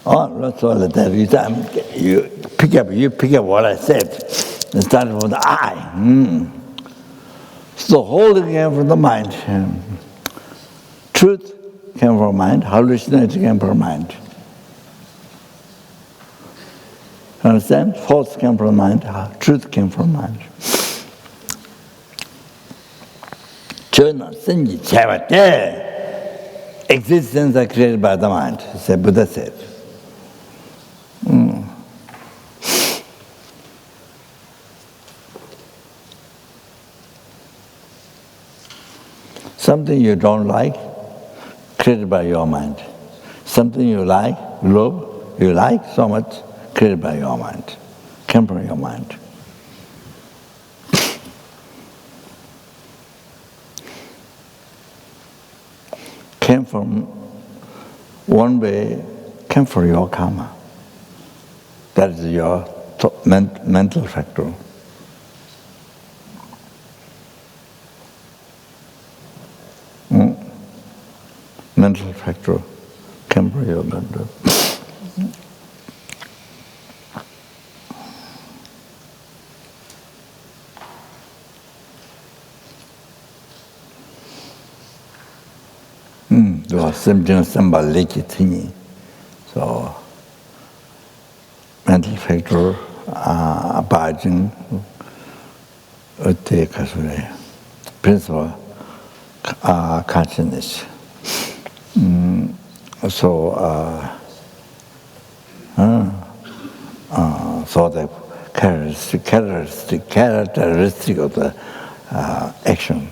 That's all that you pick up what I said. It started with the I. So holding came from the mind. Truth came from mind. Hallucination came from mind. Understand? False came from mind. Truth came from mind. Existence are created by the mind. Said Buddha said. Something you don't like, created by your mind. Something you like, love, you like so much, created by your mind. Came from your mind. Came from one way, came from your karma. That is your mental factor. Mental factor came from your mental. So mental factor abiding principle consciousness. So the characteristic of the action.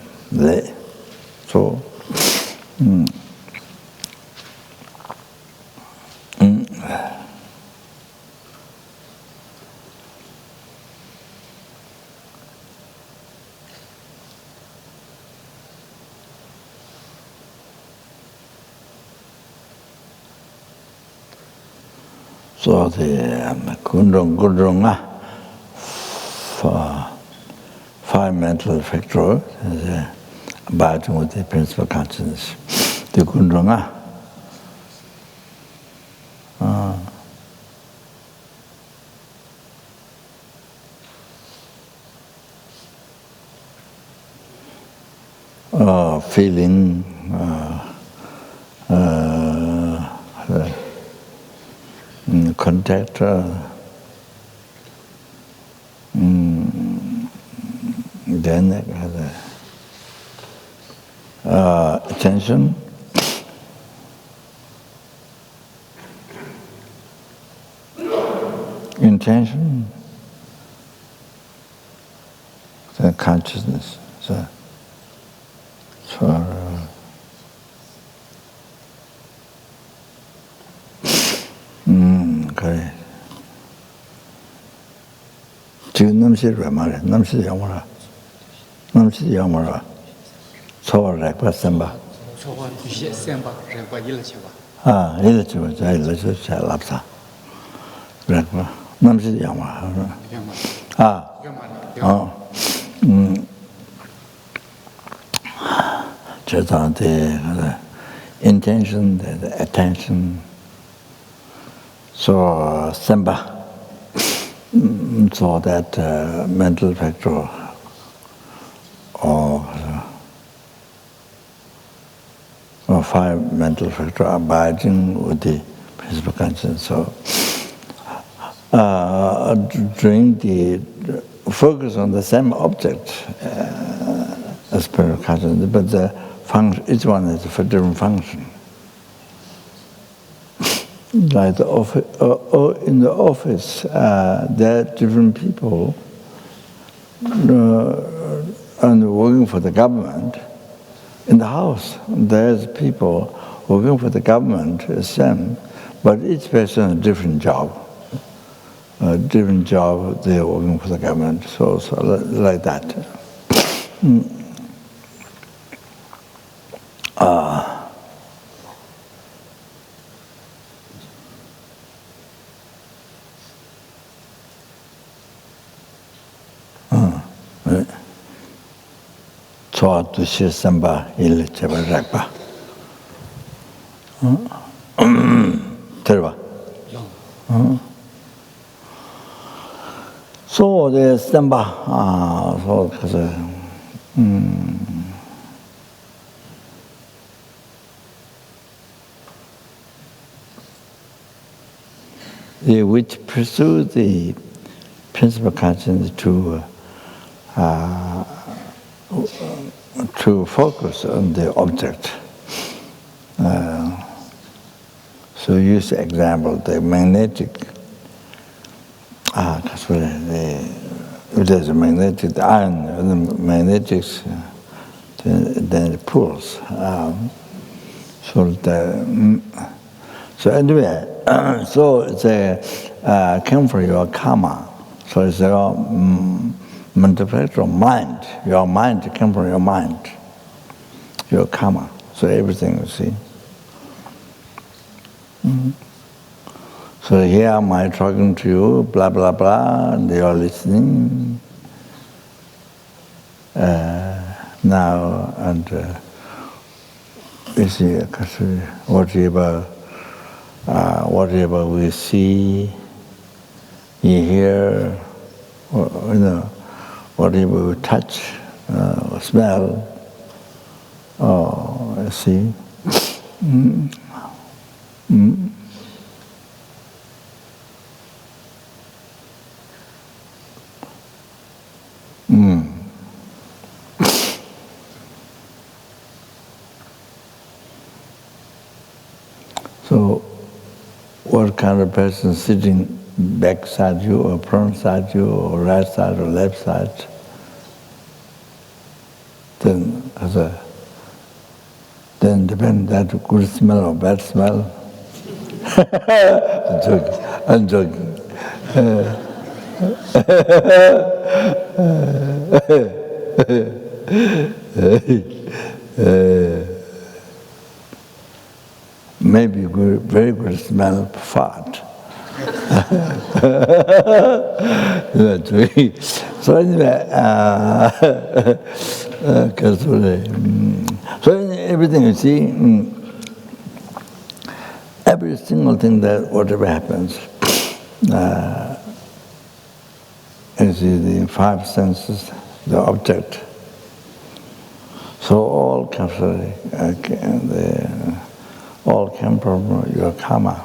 So so the Gundrung for five mental factors abiding with the principal consciousness. The Gundrung feeling, contact, then attention, intention, then consciousness. So 그래. 지금 남실을 말해. 남실 영어라. 남실 영어라. 소월에 봤음바. 소월 뒤에 셈바 랭바 일치바. 일치바. 자 일치 잘 납사. 그래. 남실 영어라. 저한테 intention, the attention. So Semba, so that mental factor or five mental factor abiding with the principal consciousness. So during the focus on the same object as per consciousness, but the function, each one has a different function. Like in the office, there are different people and working for the government. In the house, there's people working for the government, same, but each person has a different job. Different job, they're working for the government, so like that. 초아두시 삼바 일 제발 락바. 들어봐. So the Semba, so which pursue the principal consciousness to focus on the object. So use the example, the magnetic, if there's a magnetic, the iron, the magnetics, then it pulls. So anyway, so it's came from your karma. So it's your mental mind. Your mind came from your mind, your karma. So everything, you see. So here am I talking to you, blah, blah, blah, and you're listening. Now, and you see, whatever we see, you hear, whatever we touch, or smell, or see. So, what kind of person sitting backside you, or front side you, or right side, or left side? Then depends that good smell or bad smell. I'm joking. Maybe good, very good smell of fart. So anyway, so everything you see, every single thing that whatever happens, you see the five senses, the object. So all comes all came from your karma.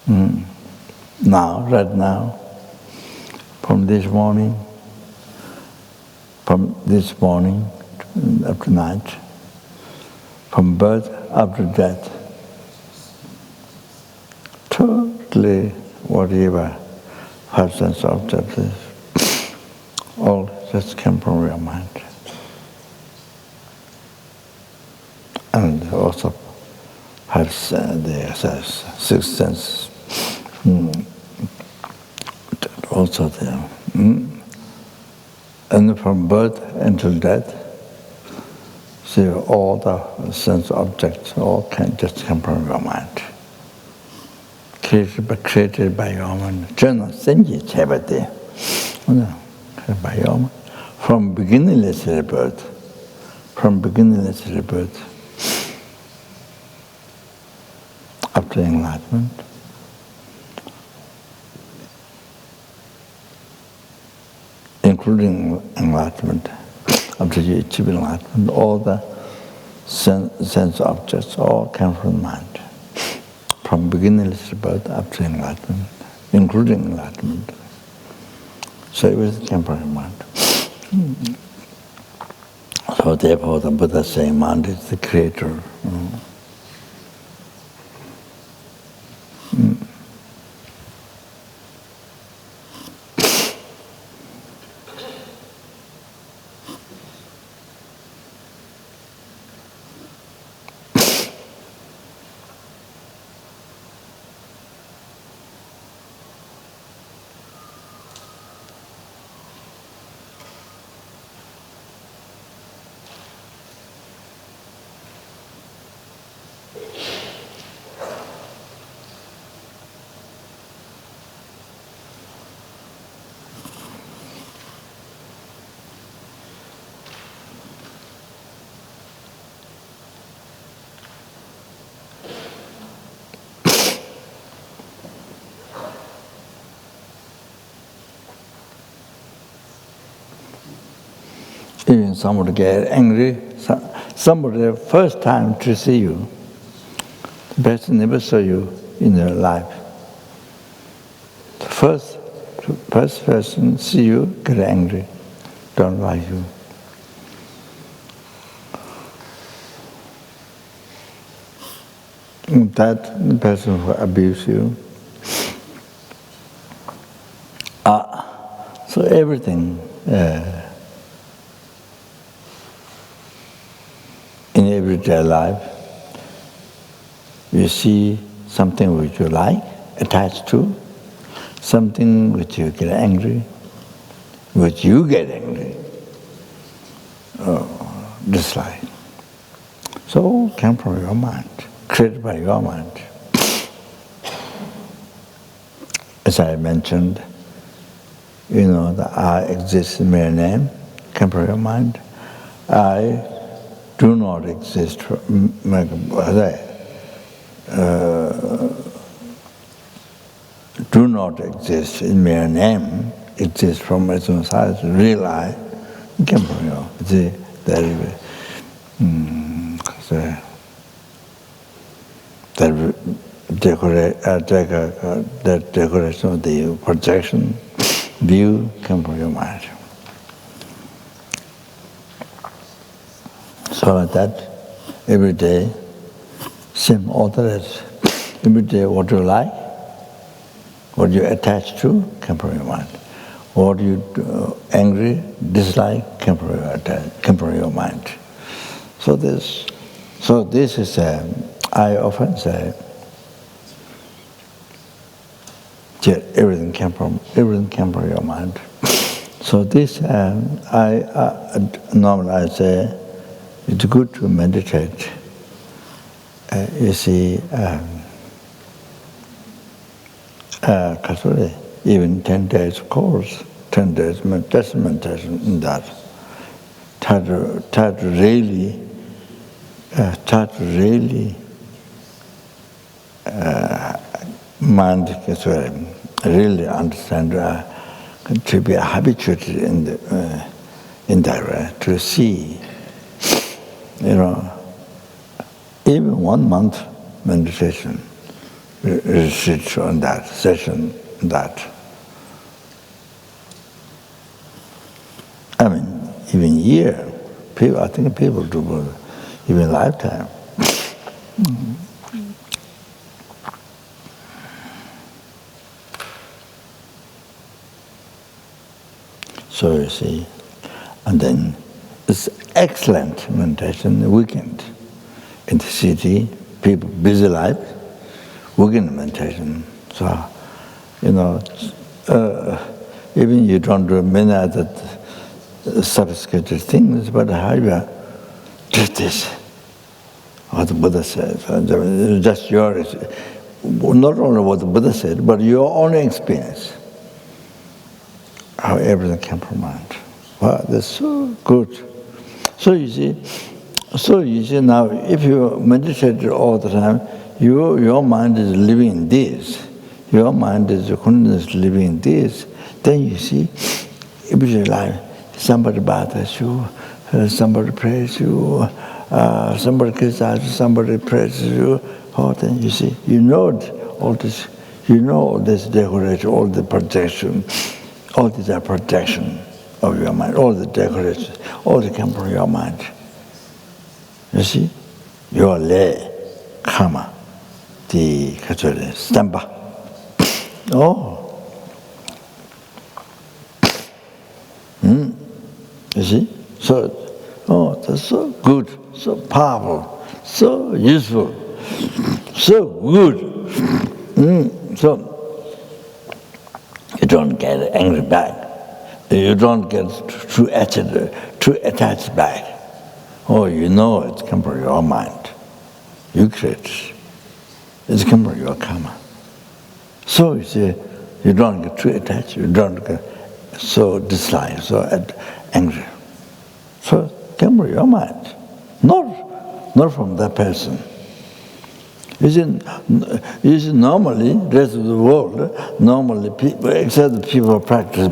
Now, right now, from this morning up to night, from birth up to death, totally whatever five sense objects is, all just came from your mind. And also have the sixth sense also there. And from birth until death, see all the sense objects all just come from your mind. Created by your mind. By your mind. From beginningless rebirth. Up to enlightenment, including enlightenment, up to you achieve enlightenment, all the sense objects all come from mind. From beginningless birth up to enlightenment, including enlightenment. So everything came from mind. So therefore the Buddha saying mind is the creator. Even somebody get angry, somebody first time to see you, the person never saw you in their life. The first person see you, get angry, don't like you. That person who abuse you. So everything in everyday life, you see something which you like, attached to, something which you get angry, which you get angry, dislike. So come from your mind, created by your mind. As I mentioned, you know, the I exist in mere name, come from your mind. I do not exist do not exist in mere name, exist from its own size, real I, come from your, that decoration of the projection, view, come from your mind. So like that, every day, same alternate. Every day, what you like, what you attach to, come from your mind. What you angry, dislike, come from your mind. So this is, I often say, everything came from your mind. So this, normally I say, it's good to meditate. You see, even 10 days course, 10 days meditation in that. Try to really mind really understand, to be habituated in that way, to see, you know, even 1 month meditation, retreat on that, session on that. I mean, even year, I think people do even lifetime. So you see, and then it's excellent meditation the weekend. In the city, people busy life, weekend meditation. So, you know, even you don't do many other sophisticated things, but how you do this, what the Buddha says, just yours, not only what the Buddha said, but your own experience, how everything came from mind. Wow, that's so good. So you see now, if you meditate all the time, your mind is living in this. Your mind is continuously living in this. Then you see, everyday life, somebody bothers you, somebody prays you, somebody criticizes, somebody praises you. Oh, then you see, you know all this decoration, all the projection, all these are projection of your mind, all the decorations, all that come from your mind. You see, your le, karma, the stampa. Oh. You see? So, that's so good, so powerful, so useful, so good. So, you don't get angry back. You don't get too attached back. Oh, you know it's come from your mind. You create it. It's come from your karma. So you see, you don't get too attached, you don't get so dislike, so angry. So come from your mind, not from that person. You see, normally, rest of the world, normally people, except the people who practice,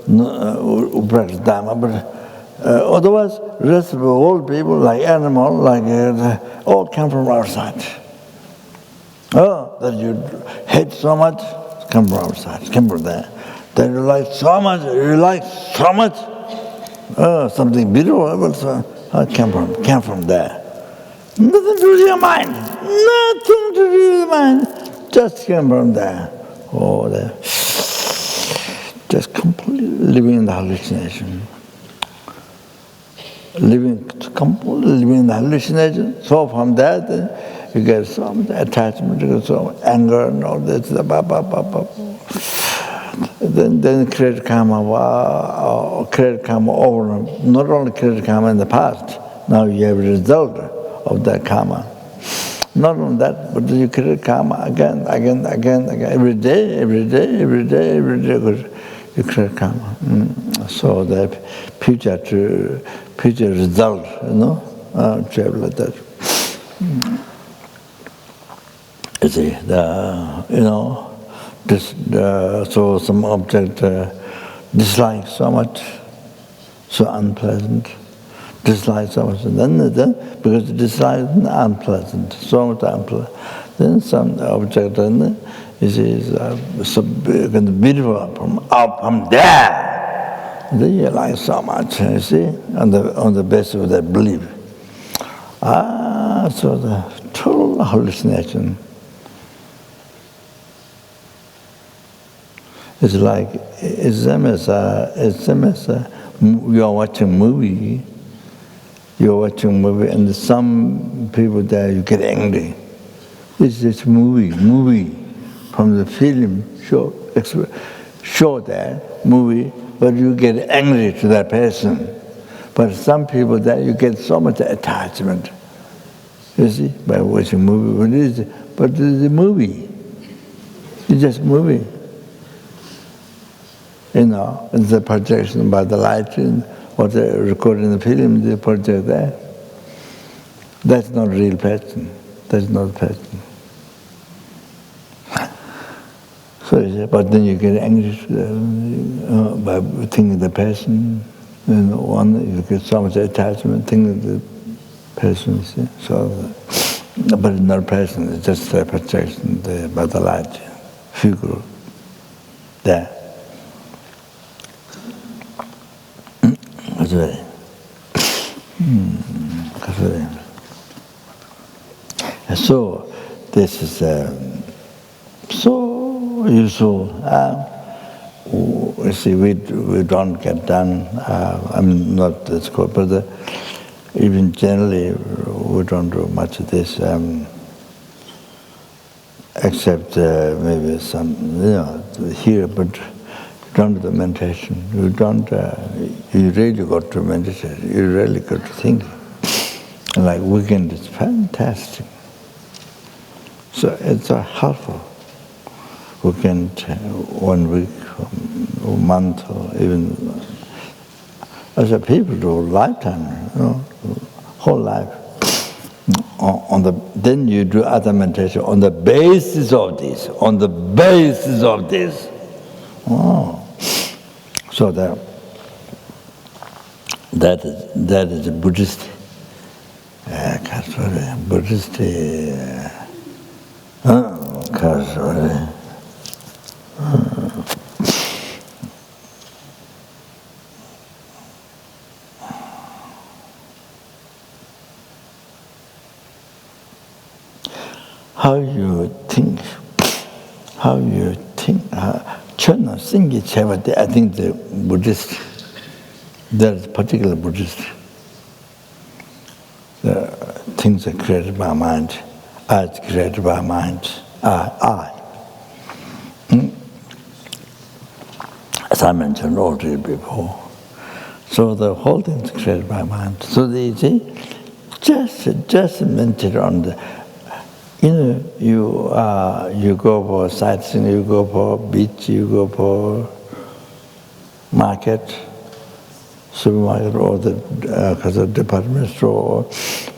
who practice Dharma, but Otherwise, rest of the whole people, like animal, like all come from outside. Oh, that you hate so much, come from outside, come from there. That you like so much, oh, something beautiful, came from there. Nothing to do with your mind, nothing to do with your mind, just came from there. Oh, there. Just completely living in the hallucination. Completely living in the hallucination. So from that, you get so much attachment, you get so much anger and all this. Then create karma, over. Not only create karma in the past, now you have a result of that karma. Not only that, but you create karma again, every day, you create karma. So the future result, to have like that. You see, so some object dislike so much, so unpleasant, dislike so much, and then because dislike is unpleasant, so much unpleasant, then some object is so big and beautiful from there. Then you like so much, you see, on the basis of that belief. So the total hallucination. It's like it's same as you are watching a movie. You're watching a movie, and some people there you get angry. It's just movie from the film show that movie, but you get angry to that person. But some people there you get so much attachment. You see, by watching a movie, what is it? But it's a movie. It's just a movie. It's a projection by the light, and what they record in the film, they project there. That's not real person. That's not person. So, but then you get angry by thinking the person, you get so much attachment, thinking the person, see? So, but it's not person, it's just a projection by the light, figure there. So this is so useful. You see, we don't get done. I'm not this good, but even generally we don't do much of this, except maybe some here, but. Don't do the meditation. You don't. You really got to meditate. You really got to think. And like weekend is fantastic. So it's helpful. Weekend, 1 week, a month, or even as a people do lifetime. Whole life. Then you do other meditation on the basis of this. On the basis of this. Oh. So that is a Buddhist, Buddhist, how you think. I think the Buddhist, there's particular Buddhist, the things are created by mind, as created by mind, I. As I mentioned already before. So the whole thing is created by mind. So they say, just meditate on the, you go for sightseeing, you go for beach, you go for market, supermarket, or the department store, or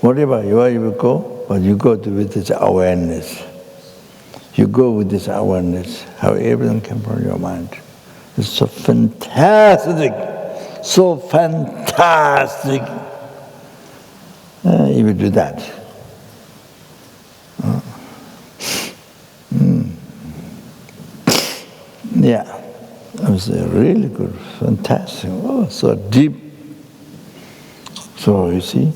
whatever you go, but you go with this awareness. You go with this awareness, how everything comes from your mind. It's so fantastic. so fantastic. If you do that. Yeah, it was really good, fantastic. Oh, so deep. So you see,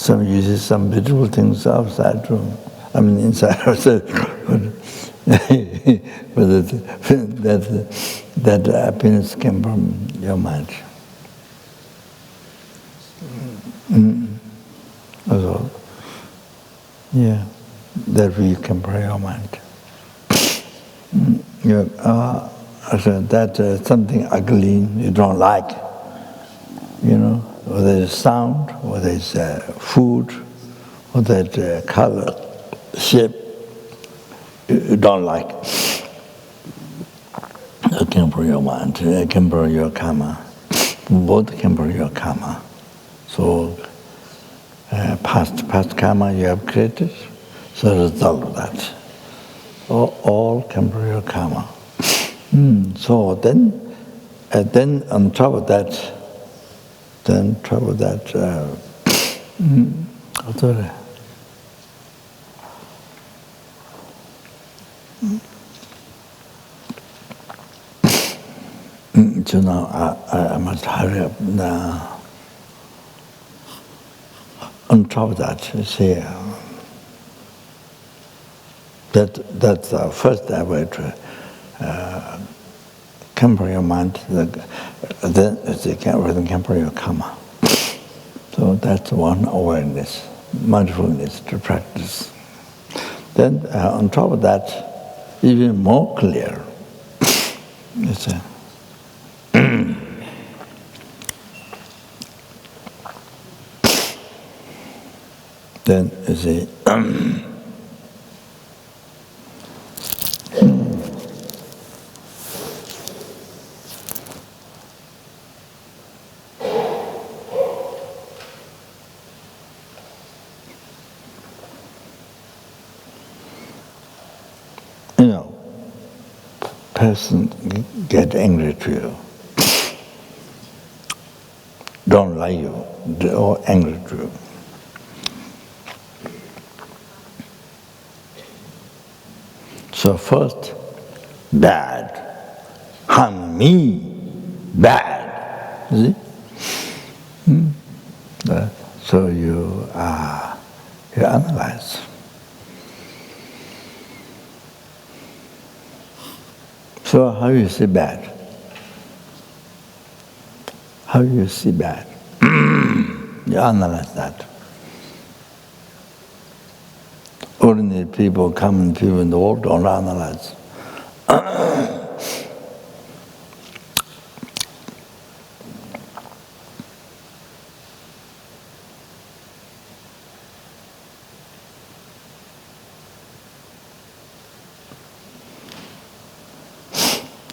you see some beautiful things outside room. I mean, inside, outside. But that happiness came from your mind. Also, yeah, that we can pray your mind. So that something ugly you don't like, whether it's sound, whether it's food, whether it's color, shape, you don't like. It can bring your mind, it can bring your karma. Both can bring your karma. So past karma you have created, so the result of that. All can bring your karma. So then on top of that, so now I must hurry up now. On top of that, see, that's the first way to camper your mind, then camper your karma. So that's one awareness, mindfulness to practice. Then on top of that, even more clear, it's then you see, person get angry to you, don't like you, or angry to you. So first, bad, harm me, bad. See? So you analyze. So how you see bad? How you see bad? You analyze that. Ordinary people, common people in the world don't analyze.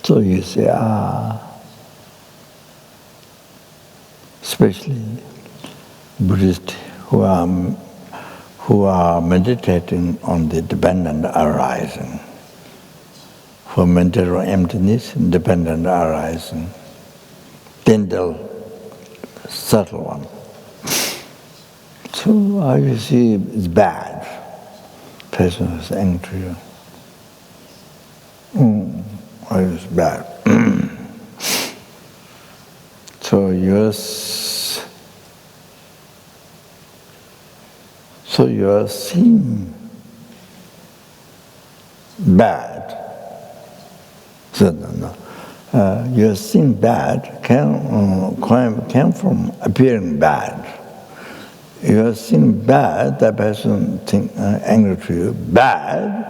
So you say, especially Buddhists who are meditating on the dependent arising, for mental emptiness, dependent arising, tender, subtle one. So how you see it's bad, person is angry. It's bad. So you're seeing bad. So you're seeing bad came from appearing bad. You're seeing bad, that person angry to you, bad.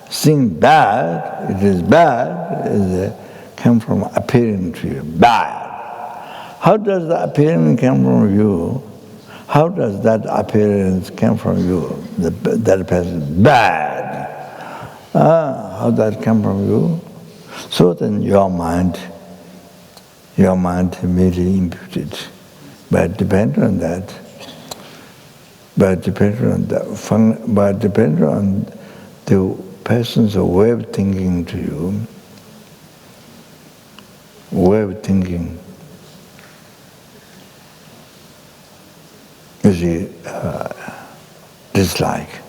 Seeing bad, it is bad, come from appearing to you, bad. How does the appearance come from you? How does that appearance come from you? That person, bad. How that come from you? So then your mind immediately imputed. But depending on that, depending on the person's way of thinking to you, way of thinking is dislike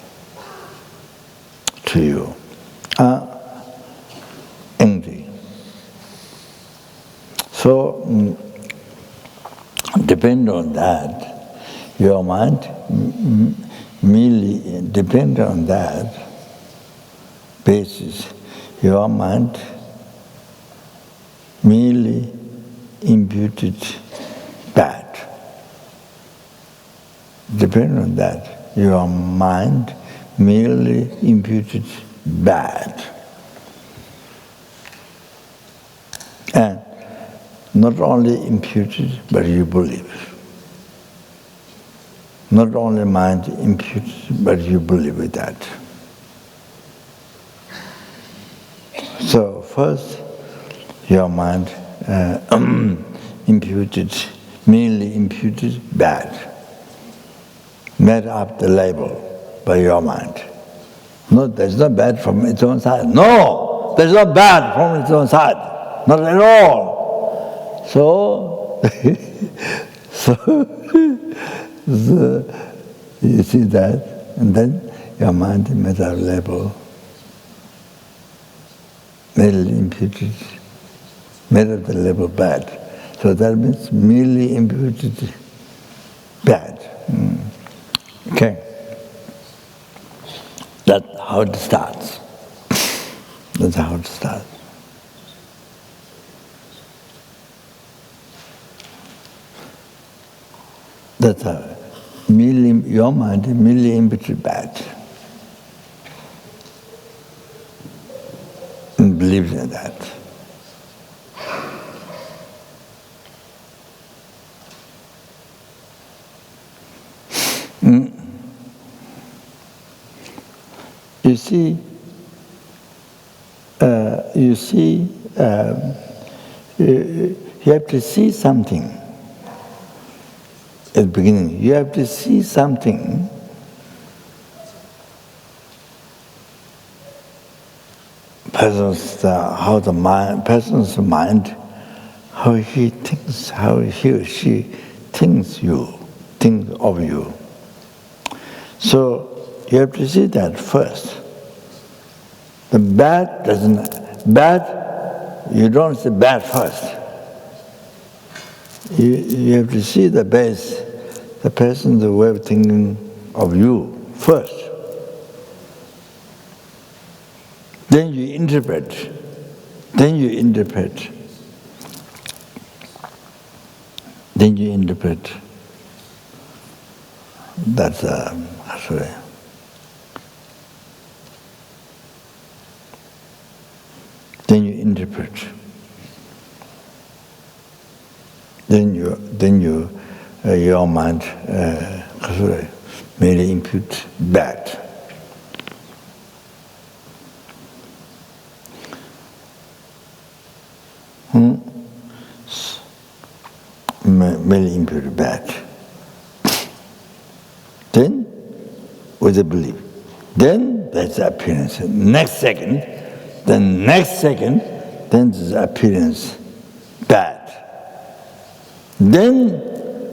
to you, angry. So depend on that, your mind merely depend on that basis, your mind merely imputed bad. Depend on that, your mind merely imputed bad. And not only imputed, but you believe. Not only mind imputed, but you believe with that. So first, your mind merely imputed bad, made up the label by your mind. No, there's no bad from its own side. No, there's no bad from its own side, not at all. So, so you see that, and then your mind made up a label, merely imputed, made up the label bad. So that means merely imputed bad. Okay. That's how it starts. That's how it starts. That's how your mind merely imputed bad. And believes in that. You have to see something at the beginning. You have to see something person's mind, how he thinks, how he or she thinks of you. So you have to see that first. The you don't see bad first. You have to see the base, the person's way of thinking of you first. Then you interpret. Then you interpret. That's actually. Then you interpret. Then your mind merely impute bad. Merely impute bad. Then, with the belief. Then that's the appearance. Next second, then there's the appearance bad. Then,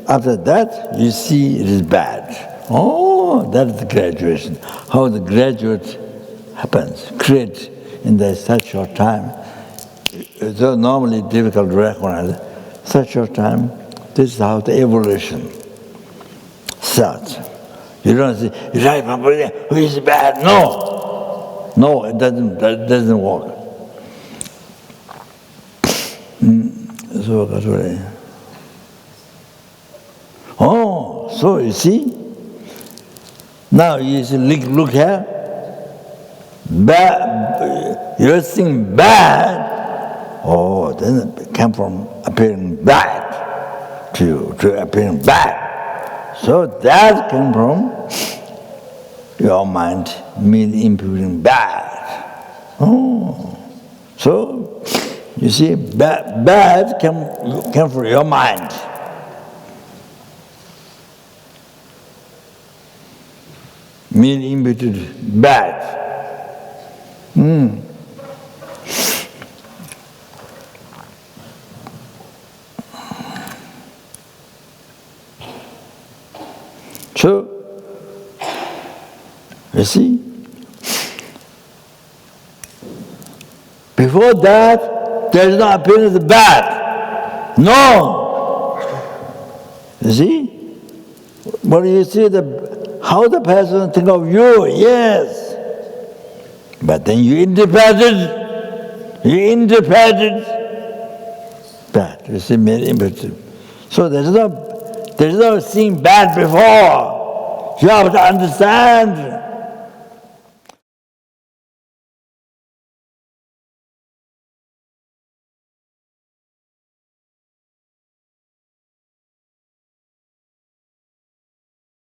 after that, you see it is bad. Oh, that's the graduation. How the graduate happens, create in such short time. It's normally difficult to recognize. Such short time, this is how the evolution starts. You don't say, right, who is bad? No, it doesn't work. So you see, now you see, look here, bad, you're saying bad, then it came from appearing bad to appearing bad. So that came from your mind merely imputing bad. So you see, bad came from your mind. Merely imputed bad. True. You see? Before that, there is no appearance of bad. No. You see? But you see how the person think of you, yes. But then you interpreted bad. You see, so there is no seeing bad before. You have to understand